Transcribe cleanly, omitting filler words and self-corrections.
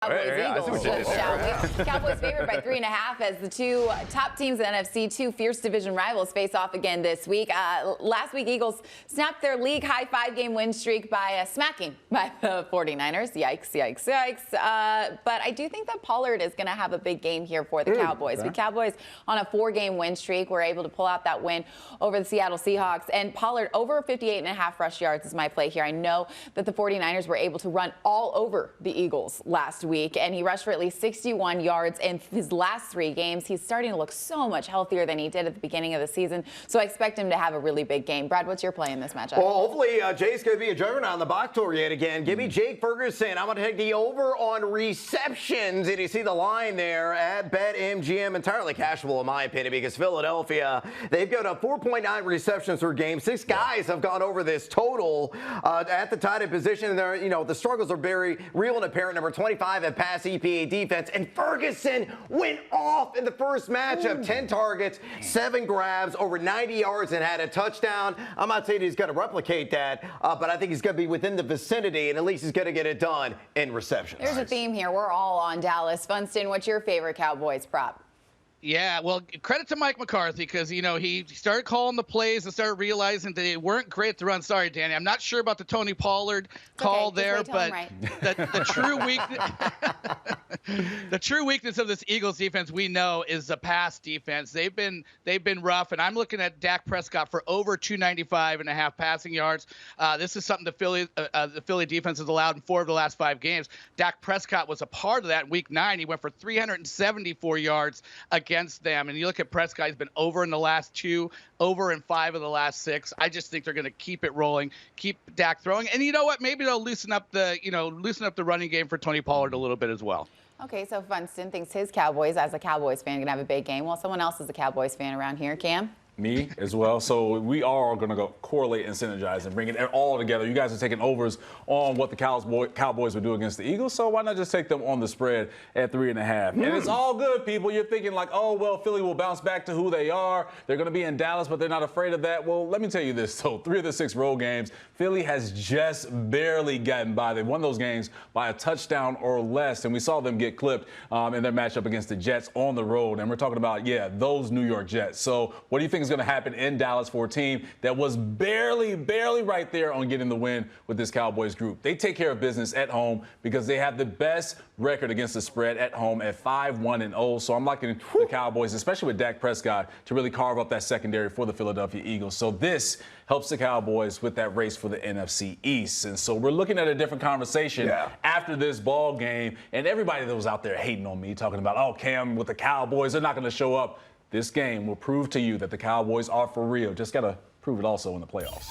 Cowboys, Eagles, shall we? Cowboys favored by 3.5 as the two top teams in the NFC, two fierce division rivals, face off again this week. Last week, Eagles snapped their league-high 5-game win streak by smacking by the 49ers. Yikes, yikes, yikes. But I do think that Pollard is going to have a big game here for the Cowboys. The Cowboys on a 4-game win streak were able to pull out that win over the Seattle Seahawks. And Pollard over 58.5 rush yards is my play here. I know that the 49ers were able to run all over the Eagles last week, and he rushed for at least 61 yards in his last 3 games. He's starting to look so much healthier than he did at the beginning of the season, so I expect him to have a really big game. Brad, what's your play in this matchup? Well, hopefully Jay's going to be a juggernaut on the box tour yet again. Give me Jake Ferguson. I'm going to take the over on receptions, and you see the line there at BetMGM. Entirely cashable in my opinion, because Philadelphia, they've got a 4.9 receptions per game. 6 guys have gone over this total at the tight end position. And they're, the struggles are very real and apparent. Number 25 at pass EPA defense, and Ferguson went off in the first matchup. 10 targets, 7 grabs, over 90 yards, and had a touchdown. I'm not saying he's going to replicate that, but I think he's going to be within the vicinity, and at least he's going to get it done in receptions. There's a theme here. We're all on Dallas. Funston, what's your favorite Cowboys prop? Yeah, well, credit to Mike McCarthy, because, he started calling the plays and started realizing that they weren't great to run. Sorry, Danny, I'm not sure about the Tony Pollard call there, but the true weakness, the true weakness of this Eagles defense, we know, is the pass defense. They've been rough, and I'm looking at Dak Prescott for over 295.5 passing yards. This is something the Philly defense has allowed in 4 of the last 5 games. Dak Prescott was a part of that in Week 9. He went for 374 yards against them. And you look at Prescott, he's been over in the last 2, over in 5 of the last 6. I just think they're going to keep it rolling, keep Dak throwing. And you know what? Maybe they'll loosen up the running game for Tony Pollard a little bit as well. Okay, so Funston thinks his Cowboys, as a Cowboys fan, going to have a big game. Well, someone else is a Cowboys fan around here. Cam? Me as well. So we are going to go correlate and synergize and bring it all together. You guys are taking overs on what the Cowboys would do against the Eagles, so why not just take them on the spread at 3.5? And it's all good, people. You're thinking like, oh, well, Philly will bounce back to who they are. They're going to be in Dallas, but they're not afraid of that. Well, let me tell you this. So 3 of the 6 road games, Philly has just barely gotten by. They won those games by a touchdown or less, and we saw them get clipped in their matchup against the Jets on the road. And we're talking about, those New York Jets. So what do you think is going to happen in Dallas for a team that was barely right there on getting the win with this Cowboys group? They take care of business at home because they have the best record against the spread at home at 5-1-0. So I'm liking the Cowboys, especially with Dak Prescott, to really carve up that secondary for the Philadelphia Eagles. So this helps the Cowboys with that race for the NFC East. And so we're looking at a different conversation after this ball game. And everybody that was out there hating on me, talking about, oh, Cam, with the Cowboys, they're not going to show up. This game will prove to you that the Cowboys are for real. Just got to prove it also in the playoffs.